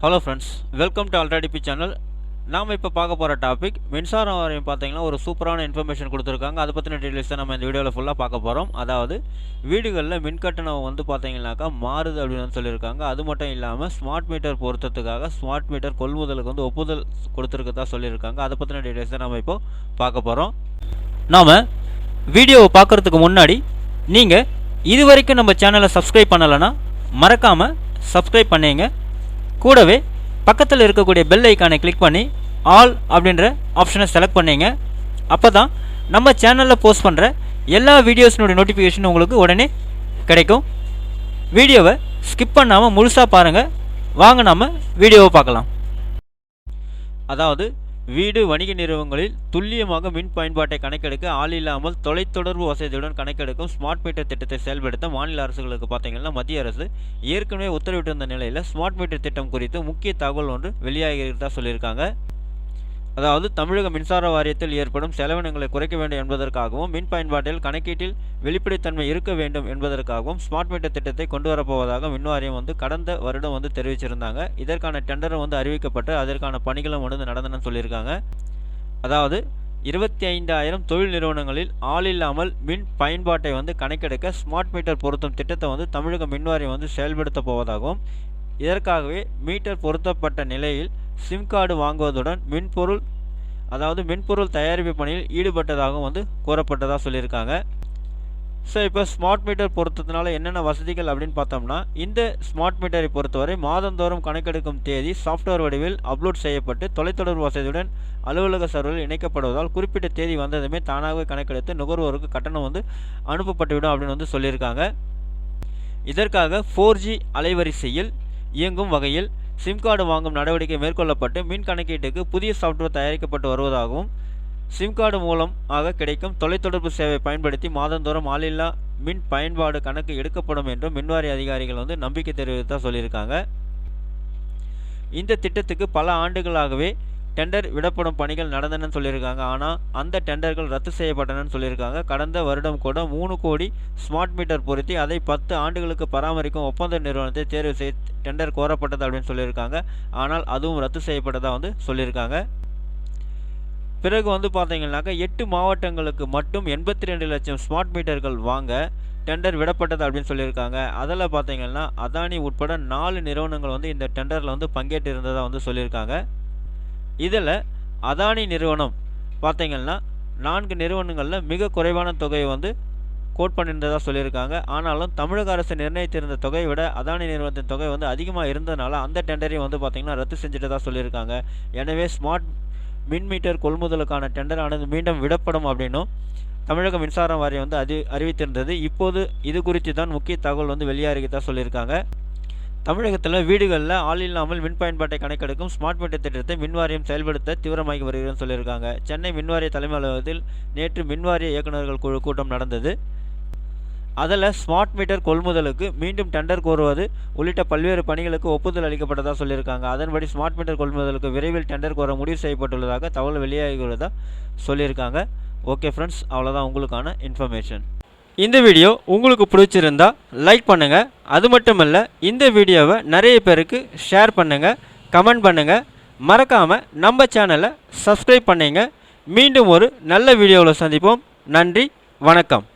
Hello friends, welcome to ஆல்ரெடிபி channel. நாம் இப்போ பார்க்க போகிற டாபிக் மின்சாரம் வாரியம். பார்த்தீங்கன்னா ஒரு சூப்பரான இன்ஃபர்மேஷன் கொடுத்துருக்காங்க. அதை பற்றின டீட்டெயில்ஸ் தான் நம்ம இந்த வீடியோவில் ஃபுல்லாக பார்க்க போகிறோம். அதாவது வீடுகளில் மின்கட்டணம் பார்த்தீங்கன்னாக்கா மாறுது அப்படின்னு சொல்லியிருக்காங்க. அது மட்டும் இல்லாமல் ஸ்மார்ட் மீட்டர் பொருத்தத்துக்காக ஸ்மார்ட் மீட்டர் கொள்முதலுக்கு ஒப்புதல் கொடுத்துருக்கதா சொல்லியிருக்காங்க. அதை பற்றின டீட்டெயில்ஸ் தான் நம்ம இப்போ பார்க்க போகிறோம். நாம் வீடியோவை பார்க்குறதுக்கு முன்னாடி நீங்கள் இது வரைக்கும் நம்ம சேனலை சப்ஸ்கிரைப் பண்ணலைன்னா மறக்காமல் சப்ஸ்கிரைப் பண்ணிங்க. கூடவே பக்கத்தில் இருக்கக்கூடிய பெல் ஐக்கானை கிளிக் பண்ணி ஆல் அப்படின்ற ஆப்ஷனை செலக்ட் பண்ணிங்க. அப்போ தான் நம்ம சேனலில் போஸ்ட் பண்ணுற எல்லா வீடியோஸினுடைய நோட்டிஃபிகேஷன் உங்களுக்கு உடனே கிடைக்கும். வீடியோவை ஸ்கிப் பண்ணாமல் முழுசாக பாருங்கள். வாங்க நம்ம வீடியோவை பார்க்கலாம். அதாவது வீடு வணிக நிறுவனங்களில் துல்லியமாக மின் பயன்பாட்டை கணக்கெடுக்க ஆள் இல்லாமல் தொலைத்தொடர்பு வசதியுடன் கணக்கெடுக்கும் ஸ்மார்ட் மீட்டர் திட்டத்தை செயல்படுத்த மாநில அரசுகளுக்கு பார்த்தீங்கன்னா மத்திய அரசு ஏற்கனவே உத்தரவிட்டிருந்த நிலையில் ஸ்மார்ட் மீட்டர் திட்டம் குறித்து முக்கிய தகவல் ஒன்று வெளியாகிறதா சொல்லியிருக்காங்க. அதாவது தமிழக மின்சார வாரியத்தில் ஏற்படும் செலவினங்களை குறைக்க வேண்டும் என்பதற்காகவும் மின் பயன்பாட்டில் கணக்கீட்டில் வெளிப்படைத்தன்மை இருக்க வேண்டும் என்பதற்காகவும் ஸ்மார்ட் மீட்டர் திட்டத்தை கொண்டு வரப்போவதாக மின் வாரியம் கடந்த வருடம் தெரிவிச்சிருந்தாங்க. இதற்கான டெண்டரும் அறிவிக்கப்பட்டு அதற்கான பணிகளும் நடந்ததுன்னு சொல்லியிருக்காங்க. அதாவது 25,000 தொழில் நிறுவனங்களில் ஆள் இல்லாமல் மின் பயன்பாட்டை கணக்கெடுக்க ஸ்மார்ட் மீட்டர் பொருத்தும் திட்டத்தை தமிழக மின் வாரியம் செயல்படுத்த போவதாகவும் இதற்காகவே மீட்டர் பொருத்தப்பட்ட நிலையில் சிம் கார்டு வாங்குவதுடன் மென்பொருள் தயாரிப்பு பணியில் ஈடுபட்டதாகவும் கூறப்பட்டதாக சொல்லியிருக்காங்க. ஸோ இப்போ ஸ்மார்ட் மீட்டர் பொருத்தத்தினால என்னென்ன வசதிகள் அப்படின்னு பார்த்தோம்னா, இந்த ஸ்மார்ட் மீட்டரை பொறுத்தவரை மாதந்தோறும் கணக்கெடுக்கும் தேதி சாஃப்ட்வேர் வடிவில் அப்லோட் செய்யப்பட்டு தொலைத்தொடர்பு வசதியுடன் அலுவலக சர்வரில் இணைக்கப்படுவதால் குறிப்பிட்ட தேதி வந்ததுமே தானாகவே கணக்கெடுத்து நுகர்வோருக்கு கட்டணம் அனுப்பப்பட்டுவிடும் அப்படின்னு சொல்லியிருக்காங்க. இதற்காக 4G அலைவரிசையில் இயங்கும் வகையில் சிம் கார்டு வாங்கும் நடவடிக்கை மேற்கொள்ளப்பட்டு மின் கணக்கீட்டுக்கு புதிய சாஃப்ட்வேர் தயாரிக்கப்பட்டு வருவதாகவும் சிம் கார்டு மூலமாக கிடைக்கும் தொலைத்தொடர்பு சேவை பயன்படுத்தி மாதந்தோறும் ஆளில்லா மின் பயன்பாடு கணக்கு எடுக்கப்படும் என்றும் மின்வாரிய அதிகாரிகள் நம்பிக்கை தெரிவித்ததாக சொல்லியிருக்காங்க. இந்த திட்டத்துக்கு பல ஆண்டுகளாகவே டெண்டர் விடப்படும் பணிகள் நடந்தன சொல்லியிருக்காங்க. ஆனால் அந்த டெண்டர்கள் ரத்து செய்யப்பட்டனன்னு சொல்லியிருக்காங்க. கடந்த வருடம் கூட 3 கோடி ஸ்மார்ட் மீட்டர் பொருத்தி அதை 10 ஆண்டுகளுக்கு பராமரிக்கும் ஒப்பந்த நிறுவனத்தை தேர்வு செய்ய டெண்டர் கோரப்பட்டது அப்படின்னு சொல்லியிருக்காங்க. ஆனால் அதுவும் ரத்து செய்யப்பட்டதாக சொல்லியிருக்காங்க. பிறகு பார்த்தீங்கன்னாக்கா 8 மாவட்டங்களுக்கு மட்டும் 82 லட்சம் ஸ்மார்ட் மீட்டர்கள் வாங்க டெண்டர் விடப்பட்டது அப்படின்னு சொல்லியிருக்காங்க. அதில் பார்த்தீங்கன்னா அதானி உட்பட 4 நிறுவனங்கள் இந்த டெண்டரில் பங்கேற்று இருந்ததாக சொல்லியிருக்காங்க. இதில் அதானி நிறுவனம் பார்த்தீங்கன்னா 4 நிறுவனங்களில் மிக குறைவான தொகையை கோட் பண்ணியிருந்ததாக சொல்லியிருக்காங்க. ஆனாலும் தமிழக அரசு நிர்ணயித்திருந்த தொகையை விட அதானி நிறுவனத்தின் தொகை அதிகமாக இருந்ததுனால அந்த டெண்டரையும் பார்த்தீங்கன்னா ரத்து செஞ்சுட்டதாக சொல்லியிருக்காங்க. எனவே ஸ்மார்ட் மின் மீட்டர் கொள்முதலுக்கான டெண்டரானது மீண்டும் விடப்படும் அப்படின்னும் தமிழக மின்சார வாரியம் அறிவித்திருந்தது. இப்போது இது குறித்து தான் முக்கிய தகவல் வெளியாகிதான் சொல்லியிருக்காங்க. தமிழகத்தில் வீடுகளில் ஆள் இல்லாமல் மின் பயன்பாட்டை கணக்கெடுக்கும் ஸ்மார்ட் மீட்டர் திட்டத்தை மின்வாரியம் செயல்படுத்த தீவிரமாகி வருகிறதுன்னு சொல்லியிருக்காங்க. சென்னை மின்வாரிய தலைமை அலுவலகத்தில் நேற்று மின்வாரிய இயக்குநர்கள் குழு கூட்டம் நடந்தது. அதில் ஸ்மார்ட் மீட்டர் கொள்முதலுக்கு மீண்டும் டெண்டர் கோருவது உள்ளிட்ட பல்வேறு பணிகளுக்கு ஒப்புதல் அளிக்கப்பட்டதாக சொல்லியிருக்காங்க. அதன்படி ஸ்மார்ட் மீட்டர் கொள்முதலுக்கு விரைவில் டெண்டர் கோர முடிவு செய்யப்பட்டுள்ளதாக தகவல் வெளியாகியுள்ளதாக சொல்லியிருக்காங்க. ஓகே ஃப்ரெண்ட்ஸ், அவ்வளோதான் உங்களுக்கான இன்ஃபர்மேஷன். இந்த வீடியோ உங்களுக்கு பிடிச்சிருந்தா லைக் பண்ணுங்கள். அது மட்டும் இல்லை, இந்த வீடியோவை நிறைய பேருக்கு ஷேர் பண்ணுங்கள், கமெண்ட் பண்ணுங்கள். மறக்காமல் நம்ம சேனலை சப்ஸ்கிரைப் பண்ணுங்க. மீண்டும் ஒரு நல்ல வீடியோவில் சந்திப்போம். நன்றி, வணக்கம்.